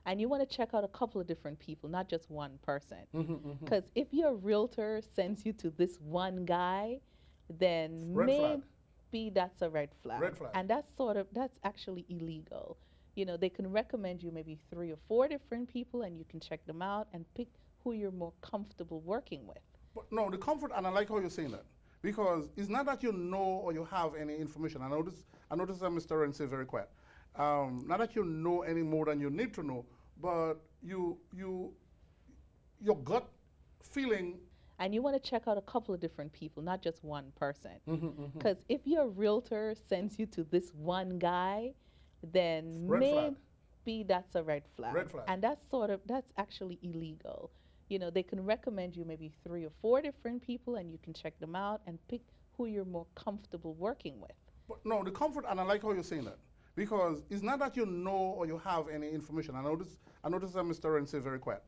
And you want to check out a couple of different people, not just one person. Mm-hmm. Because if your realtor sends you to this one guy, then Red flag. maybe that's a red flag. Red flag. And that's actually illegal. You know, they can recommend you maybe 3 or 4 different people and you can check them out and pick who you're more comfortable working with. But no, the comfort, and I like how you're saying that, because it's not that you know or you have any information. I noticed that Mr. Ronsay very quiet. Not that you know any more than you need to know, but your gut feeling. And you want to check out a couple of different people, not just one person. Mm-hmm. Because if your realtor sends you to this one guy, then Red flag. maybe that's a red flag. Red flag. And that's actually illegal. You know, they can recommend you maybe 3 or 4 different people and you can check them out and pick who you're more comfortable working with. But no, the comfort, and I like how you're saying that, because it's not that you know or you have any information. I noticed that Mr. Ronsay very quiet.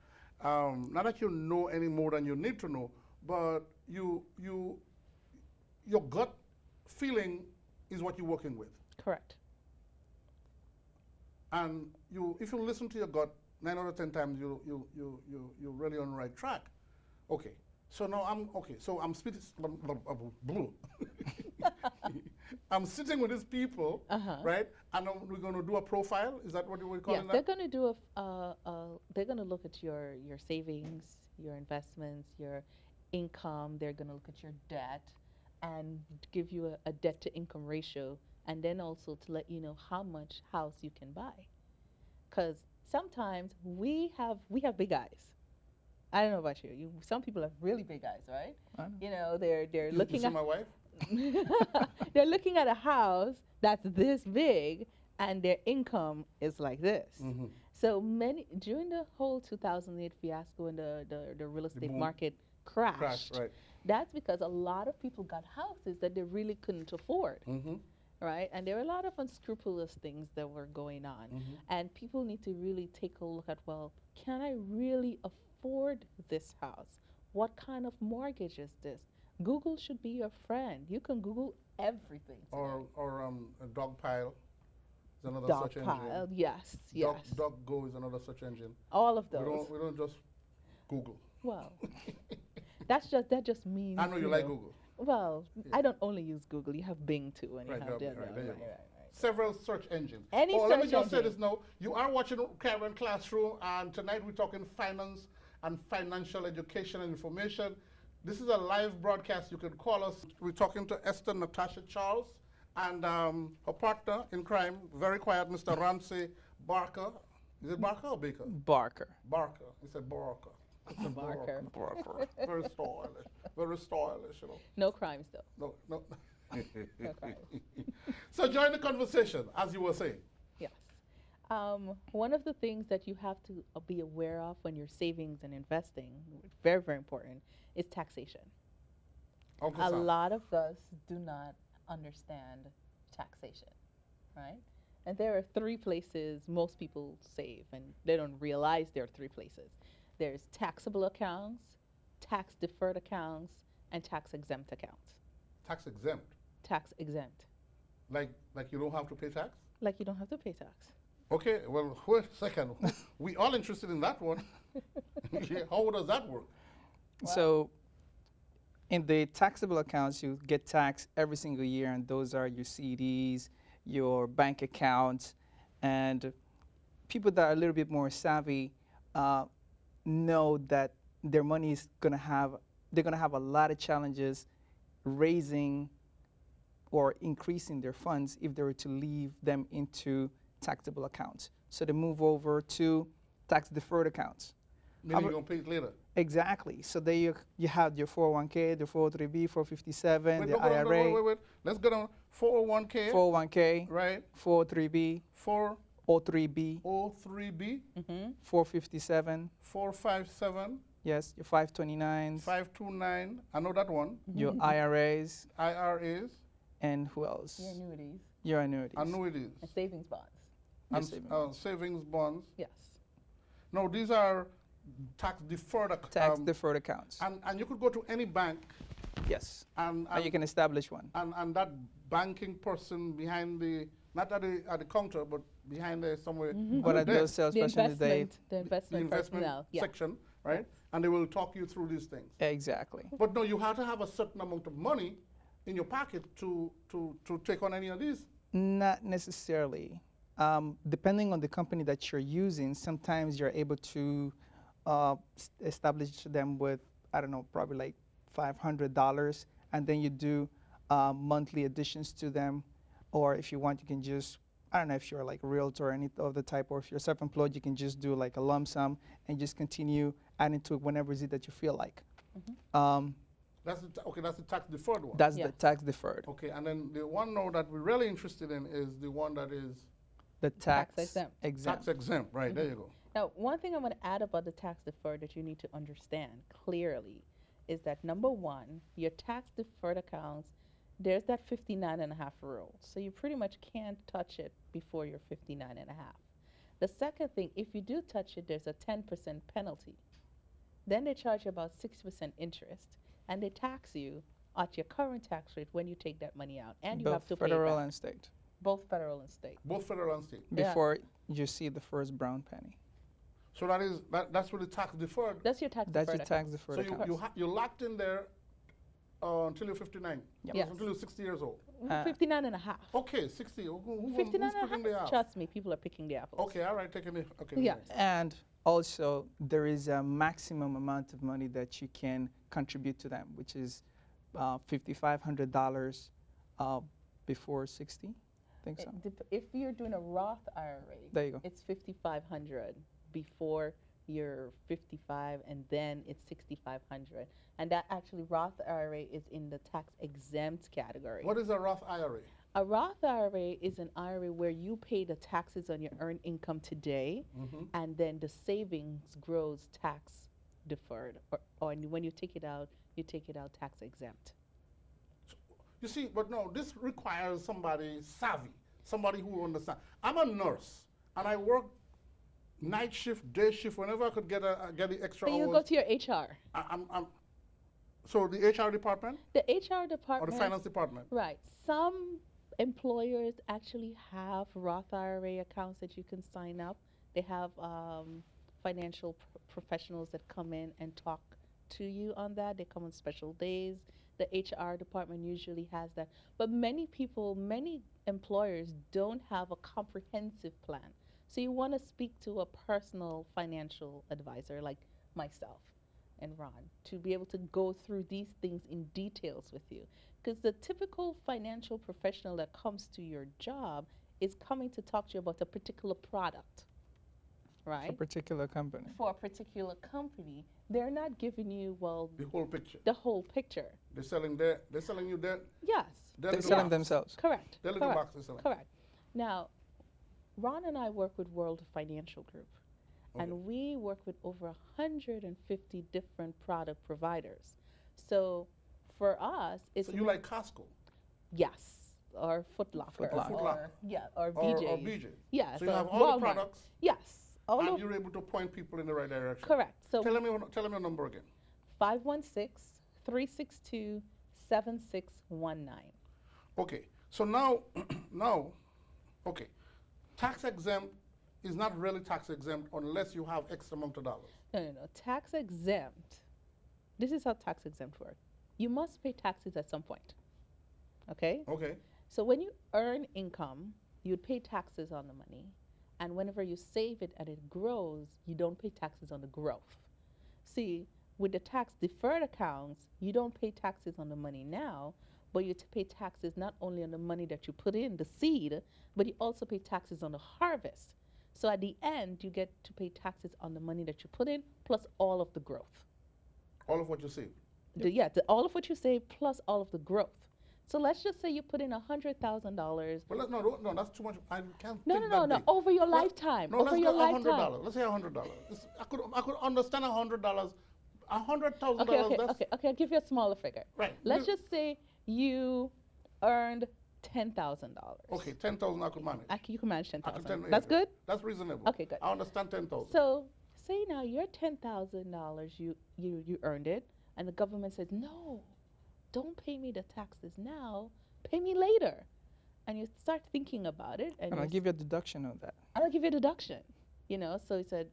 Not that you know any more than you need to know, but your gut feeling is what you're working with. Correct. And if you listen to your gut, 9 out of 10 times you're really on the right track. Okay. So now I'm speaking blue. I'm sitting with these people, right? And we're going to do a profile. Is that what we're calling Yes, that? they're going to do they're going to look at your savings, your investments, your income. They're going to look at your debt and give you a debt to income ratio, and then also to let you know how much house you can buy. Because sometimes we have big eyes. I don't know about you. Some people have really big eyes, right? I know. You know, they're You looking see at my wife? they're looking at a house that's this big and their income is like this. Mm-hmm. So during the whole 2008 fiasco and the real estate boom. market Crash, crashed, right. that's because a lot of people got houses that they really couldn't afford, Mm-hmm. right? And there were a lot of unscrupulous things that were going on. Mm-hmm. And people need to really take a look at, well, can I really afford this house? What kind of mortgage is this? Google should be your friend. You can Google everything today. Or a dog pile is another Dog search pile, engine. yes, yes. DuckDuckGo is another search engine. All of We those. don't just Google. Well, that just means. I know you like Google. Well, I don't only use Google. You have Bing too, and Right, you have there you go. right. Several search engines. Any Let me search just say engine. this now. You are watching Karen Classroom, and tonight we're talking finance and financial education and information. This is a live broadcast. You can call us. We're talking to Esther Natasha Charles and her partner in crime, very quiet, Mr. Ronsay Barker. Is it Barker or Baker? Barker. Barker. He said Barker. Barker. Barker. Very stylish. Very stylish, you know. No crimes though. No. No crimes. So join the conversation, as you were saying. Yes. One of the things that you have to be aware of when you're savings and investing, very, very important, is taxation. Uncle A Sam. lot of us do not understand taxation, right? And there are 3 places most people save, and they don't realize there are 3 places. There's taxable accounts, tax deferred accounts, and tax exempt accounts. Tax exempt. Tax exempt, Like you don't have to pay tax? like you don't have to pay tax. Okay, well, wait a second. We all interested in that one. Yeah, how does that work? So in the taxable accounts, you get taxed every single year, and those are your CDs, your bank accounts, and people that are a little bit more savvy know that their money is they're gonna have a lot of challenges raising or increasing their funds if they were to leave them into taxable accounts. So they move over to tax deferred accounts. Meaning you're going to pay it later. Exactly. So there you have your 401k, the 403b, 457, Wait, the no, hold on, IRA, wait. Let's get on 401k, 401k, right? 403b, 03b, 403b, 457, 457, yes, your 529s, 529. I know that one. your IRAs, IRAs, and who else? Your annuities Your annuities. annuities, and savings bonds. Your and savings bonds. savings bonds. Yes. No, these are tax deferred accounts. Tax deferred accounts. And you could go to any bank Yes. and And you can establish one. and that banking person behind the Not at the counter, but behind there somewhere. What at are the those desk, sales The specialists? They investment, the the investment investment personnel. Yeah. section, right? And they will talk you through these things. exactly. But no, you have to have a certain amount of money in your pocket to take on any of these. Not necessarily. Depending on the company that you're using, sometimes you're able to establish them with, I don't know, probably like $500, and then you do monthly additions to them. Or if you want, you can just, I don't know if you're like a realtor or any of the type, or if you're self-employed, you can just do like a lump sum and just continue adding to it whenever is it that you feel like. Um, Okay, that's the tax deferred one. that's Yeah. the tax deferred. Okay, and then the one now that we're really interested in is the one that is The Tax tax exempt. exempt. tax exempt. Right, there you go. Now, one thing I want to add about the tax deferred that you need to understand clearly is that number one, your tax deferred accounts, there's that 59 and a half rule. So you pretty much can't touch it before you're 59 and a half. The second thing, if you do touch it, there's a 10% penalty. Then they charge you about 6% interest, and they tax you at your current tax rate when you take that money out, and you Both have to pay it federal back, and state. both federal and state. Both federal and state. Yeah. Before you see the first brown penny. So that's what the tax deferred. That's your tax That's your deferred tax account. deferred So account. you're locked in there until you're 59. Yep. Yes. Until you're 60 years old. 59 and a half. Okay, 60. Who's 59 and picking a the half. half? Trust me, people are picking the apples. Okay, all right, taking it. Okay. Yeah. And also, there is a maximum amount of money that you can contribute to them, which is $5,500 before 60. I think so. If you're doing a Roth IRA, There you go. it's 5,500 before you're 55, and then it's 6,500. And that actually Roth IRA is in the tax exempt category. What is a Roth IRA? A Roth IRA is an IRA where you pay the taxes on your earned income today, and then the savings grows tax deferred, or when you take it out tax exempt. You see, but no, this requires somebody savvy, somebody who understands. I'm a nurse, and I work night shift, day shift, whenever I could get the extra So you hours. go to your HR. So the HR department The HR or department. the finance department? Right. Some employers actually have Roth IRA accounts that you can sign up. They have financial professionals that come in and talk to you on that. They come on special days. The HR department usually has that. But many employers don't have a comprehensive plan. So you want to speak to a personal financial advisor like myself and Ron to be able to go through these things in details with you. Because the typical financial professional that comes to your job is coming to talk to you about a particular product, A right? particular company. For a particular company, they're not giving you, well, The whole picture. the whole picture. They're selling you their Yes, They're little selling box. themselves. correct. Their little correct. box they're selling. Correct. Now, Ron and I work with World Financial Group, Okay. and we work with over 150 different product providers. So for us, it's So you like Costco yes, or Foot Locker, Foot Locker. Foot Locker. or or BJ's. BJ? Yeah, So you have all the Walmart. products, Yes, all and of you're able to point people in the right direction. correct. So Tell them your number again. 516-362-7619. Okay. So now, okay, tax exempt is not really tax exempt unless you have X amount of dollars. No. Tax exempt. This is how tax exempt works. You must pay taxes at some point. Okay? Okay. So when you earn income, you'd pay taxes on the money. And whenever you save it and it grows, you don't pay taxes on the growth. See, with the tax deferred accounts, you don't pay taxes on the money now, but you pay taxes not only on the money that you put in, the seed, but you also pay taxes on the harvest. So at the end, you get to pay taxes on the money that you put in plus all of the growth. All of what you save. All of what you save plus all of the growth. So let's just say you put in $100,000. Well, no, that's too much. I can't. No, think no, that no, big. over your Well, lifetime. No, over let's your go lifetime. $100. Let's say $100. I could understand $100. $100,000. That's Okay. I'll give you a smaller figure. right. Let's just say you earned $10,000. Okay, 10,000 I could manage. You can manage I could 10,000. That's good. That's reasonable. Okay, good. I understand 10,000. So say now your $10,000 you earned it, and the government says no, don't pay me the taxes now, pay me later. and you start thinking about it, and And I'll give you a deduction on that. I'll give you a deduction. So he said,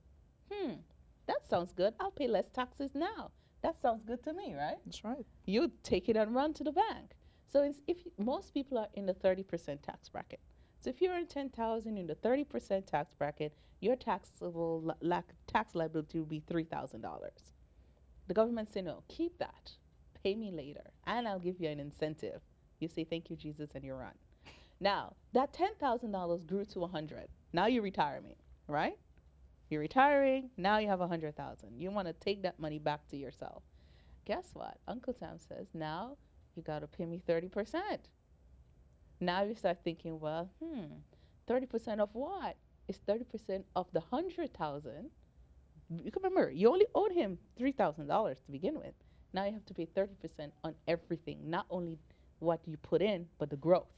that sounds good. I'll pay less taxes now. That sounds good to me, right? That's right. You take it and run to the bank. So most people are in the 30% tax bracket. So if you're in 10,000 in the 30% tax bracket, your taxable tax liability will be $3,000. The government say no, keep that, pay me later, and I'll give you an incentive. You say thank you, Jesus, and you run. Now that $10,000 grew to 100. Now you retire me, right? You're retiring. Now you have 100,000. You want to take that money back to yourself. Guess what? Uncle Sam says now you got to pay me 30%. Now you start thinking, well, 30% of what? It's 30% of the 100,000. You can remember, you only owed him $3,000 to begin with. Now you have to pay 30% on everything, not only what you put in, but the growth.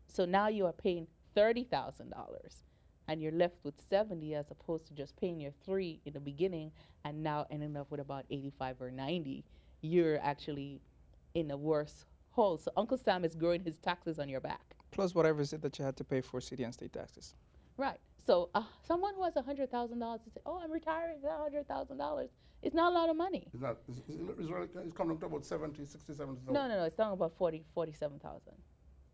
So now you are paying $30,000, and you're left with 70 as opposed to just paying your 3 in the beginning and now ending up with about 85 or 90. You're actually in a worse hole. So Uncle Sam is growing his taxes on your back. Plus whatever is it that you had to pay for city and state taxes. Right. So someone who has $100,000 to say, oh, I'm retiring with $100,000. It's not a lot of money. It's not. It's coming up to about 70, 60, 70. No. It's talking about 47,000.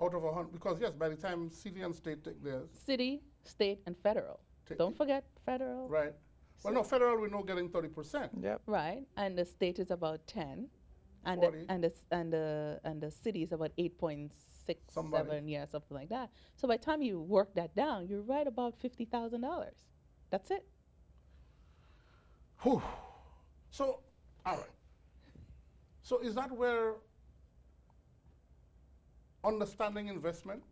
Out of 100, because yes, by the time city and state take theirs. City, state, and federal. Don't forget federal. Right. Well, no, federal we know getting 30%. Yep. Right. And the state is about 10. And 40. the city is about 8.67, Somebody. yeah, something like that. So by the time you work that down, you're right about $50,000. That's it. Whew. So, all right. So is that where understanding investment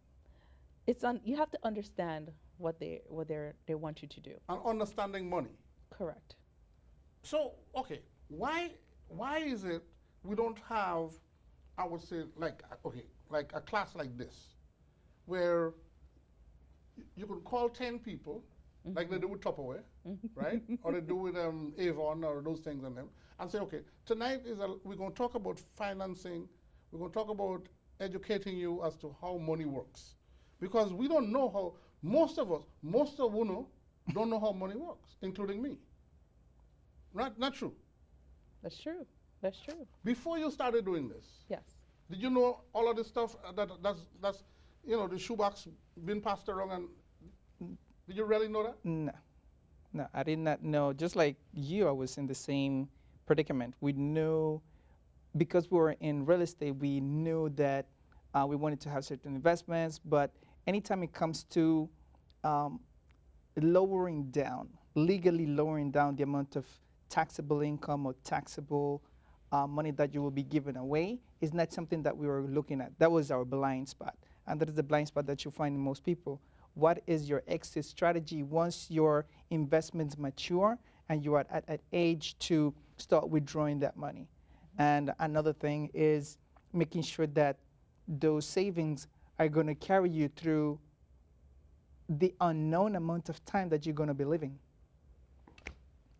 You have to understand what they want you to do. and understanding money? Correct. So, okay, why is it we don't have, I would say, like a class like this, where you could call 10 people, like they do with Tupperware, right? Or they do with Avon or those things and them, and say, okay, tonight we're going to talk about financing, we're going to talk about educating you as to how money works. Because we don't know how, most of UNO don't know how money works, including me. Not true. That's true. That's true. Before you started doing this, Yes. did you know all of this stuff that's the shoebox being passed around, and did you really know that? No, I did not know. Just like you, I was in the same predicament. We knew, because we were in real estate, we knew that we wanted to have certain investments, but anytime it comes to legally lowering down the amount of taxable income or taxable money that you will be giving away, is not something that we were looking at. That was our blind spot. And that is the blind spot that you find in most people. What is your exit strategy once your investments mature and you are at an age to start withdrawing that money? And another thing is making sure that those savings are going to carry you through the unknown amount of time that you're going to be living.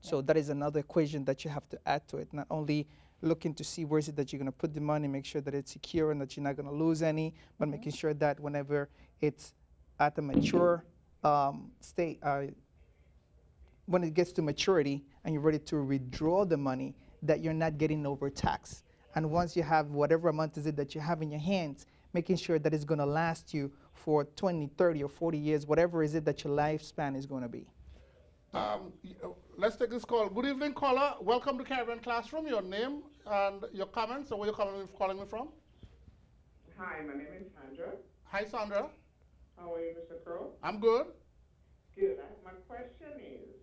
So that is another equation that you have to add to it. Not only looking to see where is it that you're going to put the money, make sure that it's secure and that you're not going to lose any, but making sure that whenever it's at a mature state, when it gets to maturity and you're ready to withdraw the money, that you're not getting overtaxed. And once you have whatever amount is it that you have in your hands, making sure that it's going to last you for 20, 30, or 40 years, whatever is it that your lifespan is going to be. Let's take this call. Good evening, caller. Welcome to Caribbean Classroom. Your name and your comments, and where you're calling me from. Hi, my name is Sandra. Hi, Sandra. How are you, Mr. Crow? I'm good. Good. My question is,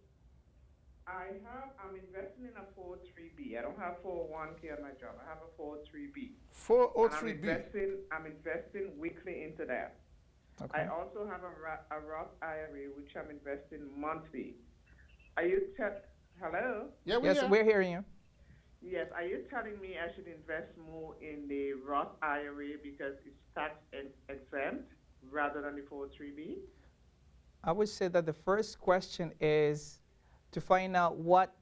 I'm investing in a 403B. I don't have 401k on my job. I have a 403B. 403B. I'm investing weekly into that. Okay. I also have a Roth IRA, which I'm investing monthly. Are you hello? Yeah, We're hearing you. Yes. Are you telling me I should invest more in the Roth IRA because it's tax exempt rather than the 403B? I would say that the first question is to find out what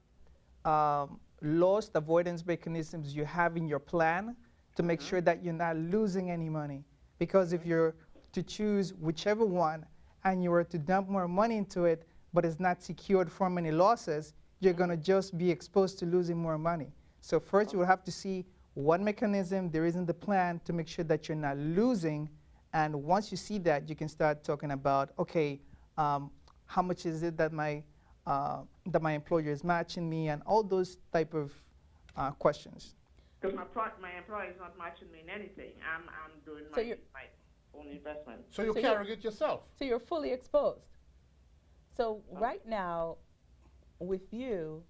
loss avoidance mechanisms you have in your plan to make sure that you're not losing any money. Because if you're to choose whichever one and you were to dump more money into it, but it's not secured from any losses, you're going to just be exposed to losing more money. So first you will have to see what mechanism there is in the plan to make sure that you're not losing. And once you see that, you can start talking about, okay, how much is it that my employer is matching me, and all those type of questions. Because my employer is not matching me in anything. I'm doing So my own investment. So you're So carrying it yourself. So you're fully exposed. So right now, with you,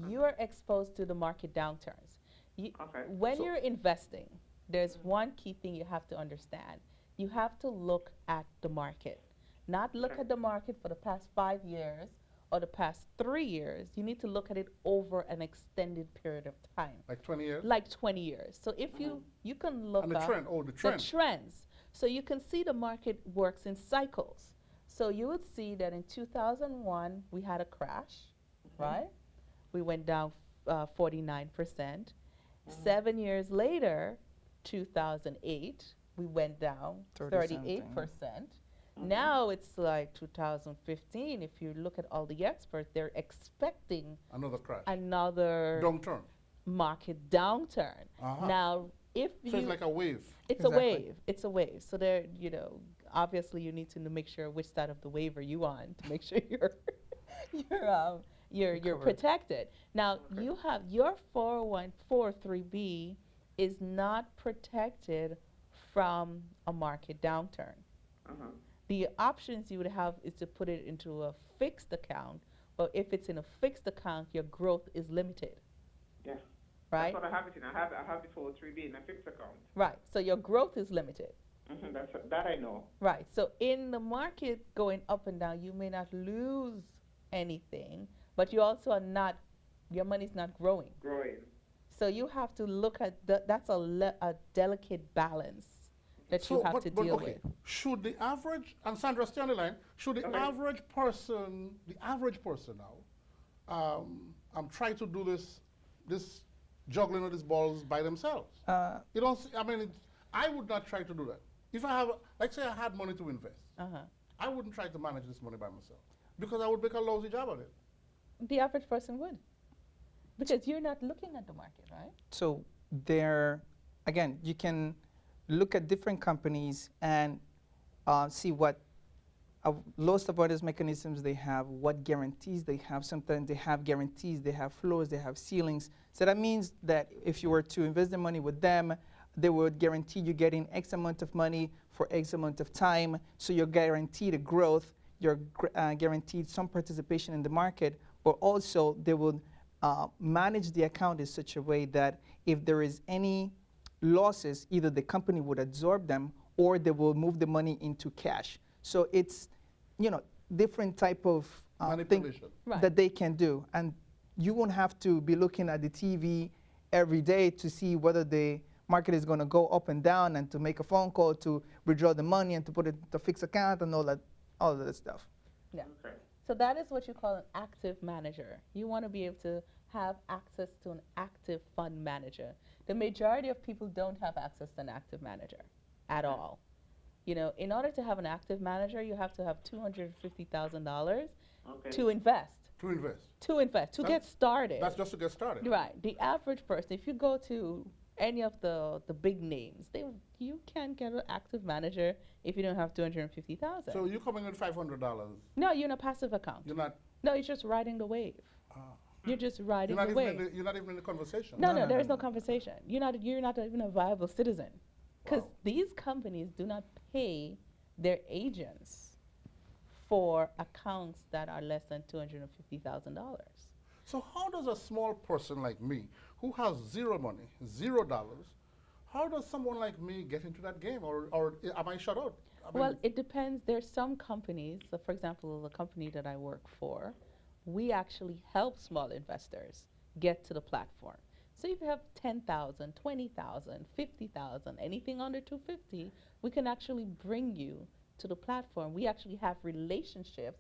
you are exposed to the market downturns. Okay. When So- you're investing, there's one key thing you have to understand. You have to look at the market, not look at the market for the past 5 years or the past 3 years. You need to look at it over an extended period of time, Like 20 years? like 20 years. So if you can look And the up trend, the the trend. trends. So you can see the market works in cycles. So you would see that in 2001, we had a crash, right? We went down 49%. 7 years later, 2008, we went down 38%. Now it's like 2015. If you look at all the experts, they're expecting Another crash. another Downturn. market downturn. Uh-huh. Now, if So it's like a wave. it's Exactly. a wave. It's a wave. So there, obviously you need to make sure which side of the wave are you on to make sure you're Covered. protected. Now you have your 401(k)(403)(b) is not protected from a market downturn. Uh-huh. The options you would have is to put it into a fixed account, but if it's in a fixed account, your growth is limited, Yeah. right? That's what I have it in. I have the 403B in a fixed account. Right. So your growth is limited. That I know. Right. So in the market going up and down, you may not lose anything, but you also are not, your money's not growing. Growing. So you have to look at that's a delicate balance that you have to deal okay. with. Should the average, and Sandra, stay on the line, should the Okay. average person now, I'm trying to do this juggling of these balls by themselves? You don't, I would not try to do that. If I have, like say I had money to invest, Uh-huh. I wouldn't try to manage this money by myself because I would make a lousy job of it. The average person would. Because you're not looking at the market, right? So there, again, you can look at different companies and see what loss avoidance mechanisms they have, what guarantees they have. Sometimes they have guarantees, they have floors, they have ceilings. So that means that if you were to invest the money with them, they would guarantee you getting X amount of money for X amount of time. So you're guaranteed a growth, you're guaranteed some participation in the market, but also they would manage the account in such a way that if there is any losses, either the company would absorb them or they will move the money into cash. So it's, different type of thing Manipulation. Right. that they can do. And you won't have to be looking at the TV every day to see whether the market is going to go up and down and to make a phone call to withdraw the money and to put it to fixed account and all of that stuff. Yeah. Okay. So that is what you call an active manager. You want to be able to have access to an active fund manager. The majority of people don't have access to an active manager at all. In order to have an active manager, you have to have $250,000 Okay. to invest. To invest. To get started. That's just to get started. Right. The average person, if you go to any of the big names, you can't get an active manager if you don't have $250,000. So you're coming with $500. No, you're in a passive account. You're not. No, you're just riding the wave. You're just riding You're the not, wave. you're not even in the conversation. No, there is no conversation. You're not even a viable citizen. Because Wow. these companies do not pay their agents for accounts that are less than $250,000. So how does a small person like me, who has zero money, $0, how does someone like me get into that game, or am I shut out? Well, it depends. There's some companies, so for example, the company that I work for, we actually help small investors get to the platform. So if you have 10,000, 20,000, 50,000, anything under 250, we can actually bring you to the platform. We actually have relationships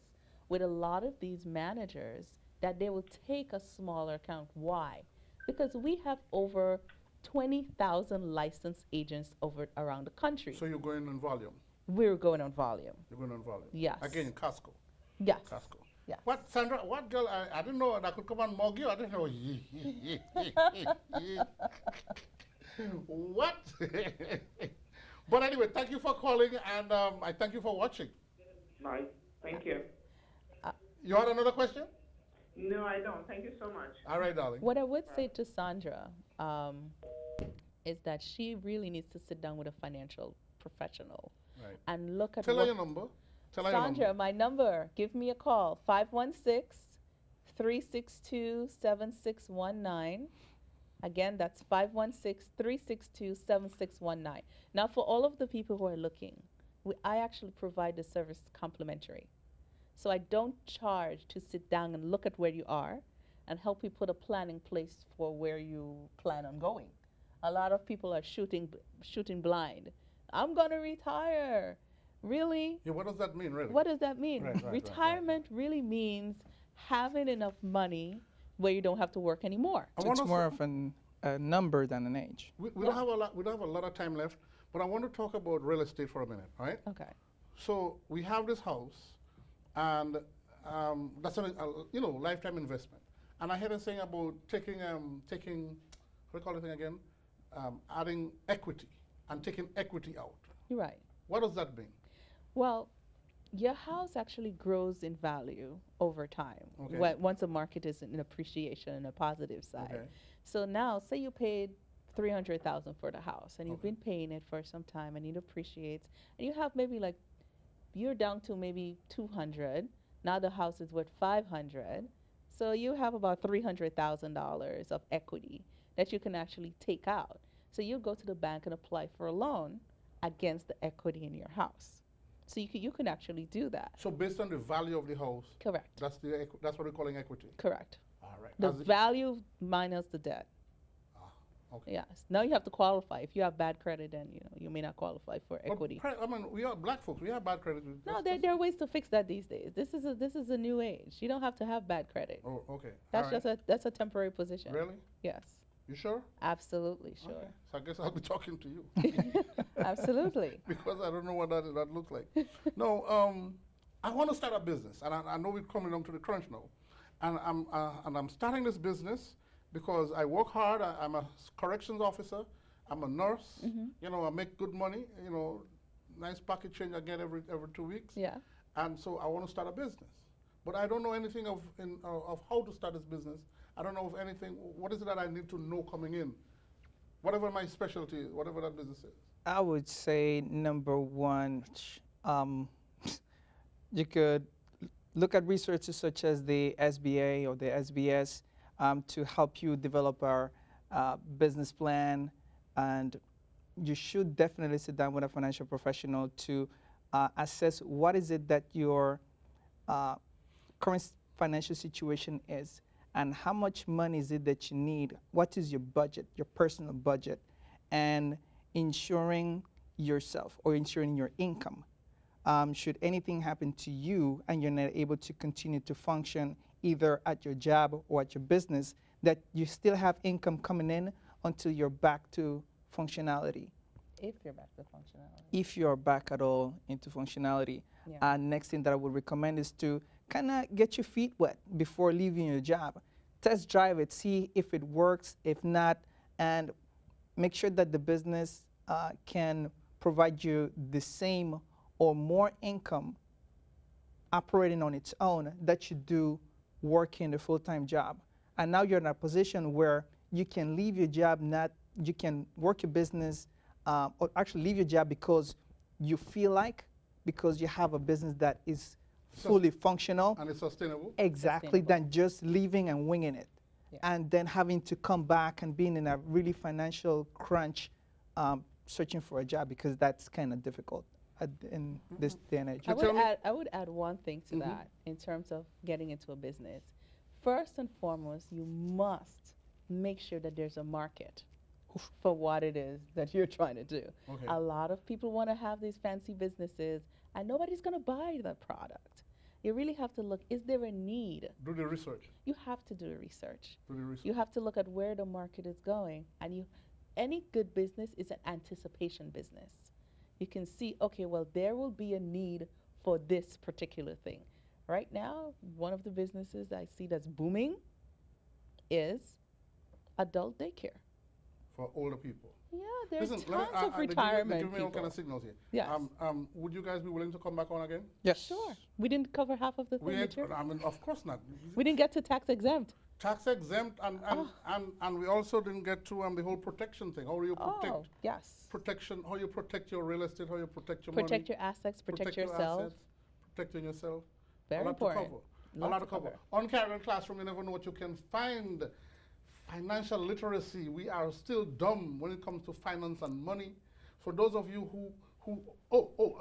with a lot of these managers that they will take a smaller account. Why? Because we have over 20,000 licensed agents around the country. So you're going in volume. We're going on volume. You're going on volume. Yes. Again, Costco. Yes. Costco. Yes. What, Sandra? What girl? I didn't know that could come and mug you. I didn't know. What? But anyway, thank you for calling, and I thank you for watching. Right. Thank you. You had another question? No, I don't. Thank you so much. All right, darling. What I would say to Sandra is that she really needs to sit down with a financial professional Right. and look at Tell her what your number. Tell her your Sandra, number. my number, give me a call, 516-362-7619. Again, that's 516-362-7619. Now, for all of the people who are looking, I actually provide the service complimentary. So I don't charge to sit down and look at where you are and help you put a plan in place for where you plan on going. A lot of people are shooting blind. I'm going to retire. Really? Yeah, what does that mean, really? What does that mean? Right. Retirement really means having enough money where you don't have to work anymore. I So want it's us more to- of a number than an age. We don't have a lot. We don't have a lot of time left, but I want to talk about real estate for a minute, all right? Okay. So we have this house, and that's a lifetime investment. And I heard her saying about taking what do you call the thing again? Adding equity and taking equity out. You're right. What does that mean? Well, your house actually grows in value over time Okay. once the market is in appreciation and a positive side. Okay. So now, say you paid $300,000 for the house, and you've Okay. been paying it for some time, and it appreciates, and you have maybe like you're down to maybe 200. Now the house is worth 500. So you have about $300,000 of equity that you can actually take out. So you go to the bank and apply for a loan against the equity in your house. So you can actually do that. So based on the value of the house, Correct. that's what we're calling equity. Correct. All right. The As it- value minus the debt. okay. Yes. Now you have to qualify. If you have bad credit, then you may not qualify for But equity. I mean, we are black folks. We have bad credit. No, there are ways to fix that these days. This is a new age. You don't have to have bad credit. Oh, okay. That's All right. just that's a temporary position. Really? Yes. You sure? Absolutely sure. Okay. So I guess I'll be talking to you. Absolutely. Because I don't know what that looks like. No, I want to start a business, and I know we're coming down to the crunch now, and I'm starting this business because I work hard. I'm a corrections officer. I'm a nurse. You know, I make good money. You know, nice pocket change I get every 2 weeks. Yeah. And so I want to start a business, but I don't know anything of how to start this business. I don't know of anything. What is it that I need to know coming in? Whatever my specialty is, whatever that business is. I would say number one, you could look at resources such as the SBA or the SBS to help you develop our business plan, and you should definitely sit down with a financial professional to assess what is it that your current financial situation is, and how much money is it that you need, what is your budget, your personal budget, and ensuring yourself or ensuring your income. Should anything happen to you and you're not able to continue to function either at your job or at your business, that you still have income coming in until you're back to functionality. If you're back to functionality. If you're back at all into functionality. Yeah. Next thing that I would recommend is to kind of get your feet wet before leaving your job. Test drive it, see if it works, if not, and make sure that the business can provide you the same or more income operating on its own that you do working a full-time job. And now you're in a position where you can leave your job, you can work your business, or actually leave your job because you feel like, because you have a business that is fully functional. And it's sustainable. Exactly, Sustainable. than just leaving and winging it. Yeah. And then having to come back and being in a really financial crunch, searching for a job, because that's kind of difficult in this day and age. tell me- I would add one thing to that in terms of getting into a business. First and foremost, you must make sure that there's a market for what it is that you're trying to do. Okay. A lot of people want to have these fancy businesses, and nobody's going to buy the product. You really have to look, is there a need? Do the research. You have to do the research. Do the research. You have to look at where the market is going, and any good business is an anticipation business. You can see, okay, well, there will be a need for this particular thing. Right now, one of the businesses I see that's booming is adult daycare. For older people. Yeah, there's Listen, tons of they retirement give me all kind people. of signals here. Yes. Would you guys be willing to come back on again? Yes. Sure. We didn't cover half of the We thing ain't, material. I mean, of course not. We didn't get to tax exempt. Tax exempt, and we also didn't get to the whole protection thing. How do you protect Oh, yes. protection? How you protect your real estate? How you protect your Protect money? your assets, protect your yourself. assets, protecting yourself. Very a lot important. to cover. Lot a lot to to cover. cover. On Caribbean Classroom, you never know what you can find. Financial literacy. We are still dumb when it comes to finance and money. For those of you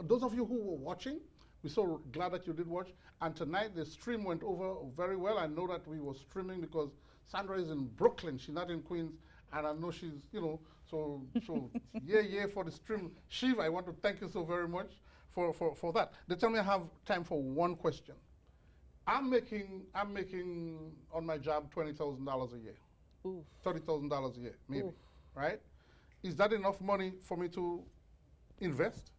those of you who were watching, we're so glad that you did watch. And tonight the stream went over very well. I know that we were streaming because Sandra is in Brooklyn. She's not in Queens, and I know she's, so yeah for the stream. Shiv, I want to thank you so very much for that. They tell me I have time for one question. I'm making on my job $20,000 a year. Oof. $30,000 a year, maybe, Oof. right? Is that enough money for me to invest?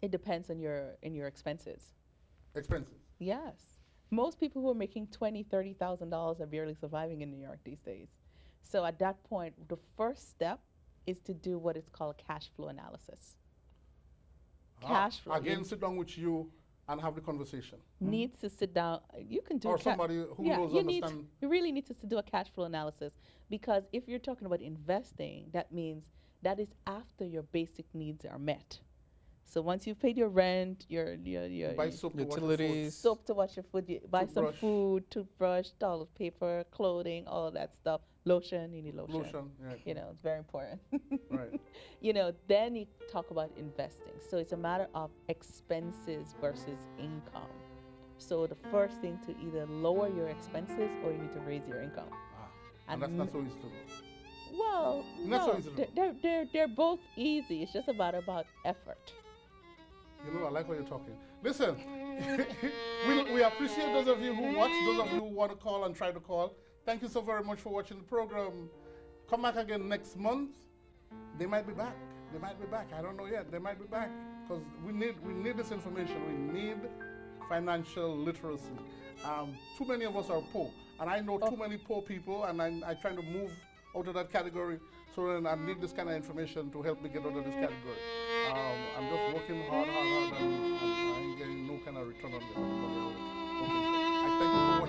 It depends on your expenses. Expenses. Yes. Most people who are making $20,000, $30,000 are barely surviving in New York these days. So at that point, the first step is to do what is called cash flow analysis. Cash flow. Again, sit down with you and have the conversation. Needs to sit down. You can do Or somebody who knows understand. You really need to do a cash flow analysis, because if you're talking about investing, that means that is after your basic needs are met. So once you've paid your rent, your Buy soap to wash your Utilities. soap to wash your food, you buy some Toothbrush. food, toothbrush, toilet paper, clothing, all of that stuff. Lotion, you need food. lotion. Lotion, yeah. It's very important. Right. Then you talk about investing. So it's a matter of expenses versus income. So the first thing to either lower your expenses or you need to raise your income. And that's not so easy to do. Well, Not so no, easy to do. they're both easy. It's just about effort. I like what you're talking. Listen, we appreciate those of you who watch, those of you who want to call and try to call. Thank you so very much for watching the program. Come back again next month. They might be back. They might be back. I don't know yet. They might be back because we need this information. We need financial literacy. Too many of us are poor, and I know too many poor people, and I'm trying to move out of that category. So then I need this kind of information to help me get out of this category. I'm just working hard, and I'm getting no kind of return on it. I thank you for